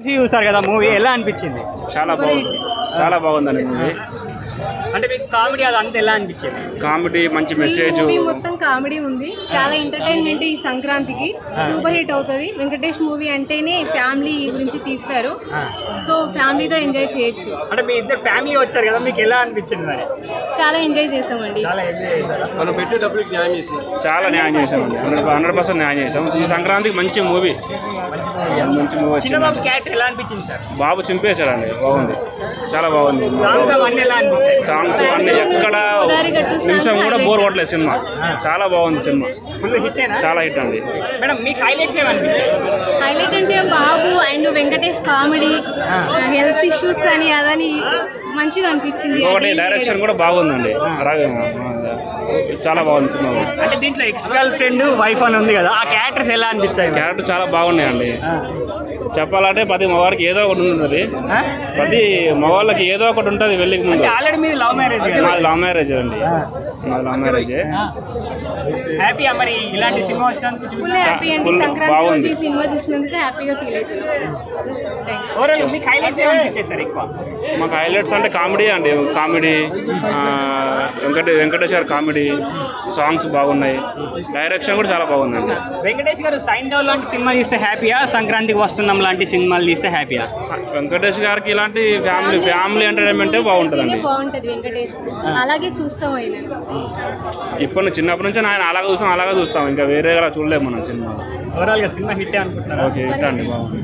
చూస్తారు కదా మూవీ ఎలా అనిపించింది? చాలా బాగుంది, చాలా బాగుందండి మూవీ. అంటే మీకు కామెడీ అది అంతా ఎలా అనిపించింది? కామెడీ, మంచి మెసేజ్. మొత్తం కామెడీ ఉంది, చాలా ఎంటర్టైన్మెంట్. ఈ సంక్రాంతికి సూపర్ హిట్ అవుతుంది. వెంకటేష్ మూవీ అంటేనే ఫ్యామిలీ గురించి తీస్తారు, సో ఫ్యామిలీతో ఎంజాయ్ చేయొచ్చు. అంటే మీ ఇద్దరు ఫ్యామిలీ వచ్చారు కదా, మీకు ఎలా అనిపించింది మరి? చాలా ఎంజాయ్ చేస్తామండి. చాలా ఎంజాయ్ చేశారు. మనం పెట్టేటప్పుడు న్యాయం చేసాం, చాలా న్యాయం చేసామండి. 100% న్యాయం చేసాం. ఈ సంక్రాంతికి మంచి మూవీ, మంచి మూవీ వచ్చింది. చిన్నబాబు క్యారెక్టర్ ఎలా అనిపించింది సార్? బాబు చింపేశాడండి, బాగుంది, చాలా బాగుంది. సాంగ్స్ అవన్నీ ఎలా అనిపించాయి? సాంగ్స్ అన్ని ఎక్కడ నిమిషం కూడా బోర్ కొట్టలేదు. సినిమా చాలా బాగుంది, సినిమా ఫుల్ హిట్, చాలా హిట్ అండి. మేడం మీకు హైలైట్స్ ఏమనిపించాయి? హైలైట్ అంటే Babu and Venkatesh comedy, health issues అని అదని మంచిగా అనిపించింది. ఒకటి డైరెక్షన్ కూడా బాగుందండి, చాలా బాగుంది సినిమా. అంటే దీంట్లో ఎక్స్ గర్ల్ ఫ్రెండ్ వైఫ్ అని ఉంది కదా, ఆ క్యారెక్టర్స్ ఎలా అనిపించాయి? క్యారెక్టర్ చాలా బాగున్నాయండి. చెప్పాలంటే 10 మగవాళ్ళకి ఏదో ఒకటి ఉంటుంది, 10 మగవాళ్ళకి ఏదో ఒకటి ఉంటుంది వెళ్ళికి ముందు. ఆల్రెడీ మీది లవ్ మ్యారేజ్? మాది లవ్ మ్యారేజ్ అండి, మాది లవ్ మ్యారేజ్. హ్యాపీ మరి ఇలాంటి సినిమా వచ్చినందుకు? ఫుల్ హ్యాపీ అండి. సంక్రాంతి రోజు ఈ సినిమా చూసినందుకు హ్యాపీగా ఫీల్ అవుతున్నాం. ఓవరాల్ మీకు హైలైట్స్ ఏమనిపించాయి సార్ ఎక్కువ? మాకు హైలైట్స్ అంటే కామెడీ అండి, కామెడీ, వెంకటేశ్వర కామెడీ, సాంగ్స్ బాగున్నాయి, డైరెక్షన్ కూడా చాలా బాగుందండి. వెంకటేష్ గారు సైంధవ్ లాంటి సినిమా తీస్తే హ్యాపీయా, సంక్రాంతికి వస్తున్నాం లాంటి సినిమాలు తీస్తే హ్యాపీయా? వెంకటేష్ గారికి ఇలాంటి ఫ్యామిలీ ఎంటర్టైన్మెంటే బాగుంటుందండి. బాగుంటుంది వెంకటేష్, అలాగే చూస్తాం. అయినా చిన్నప్పటి నుంచి ఆయన అలాగే చూస్తాం, ఇంకా వేరేగా చూడలేము మన సినిమా. ఓవరాల్గా సినిమా హిట్ అనుకుంటున్నాను. ఓకే, హిట్ అండి, బాగుంది.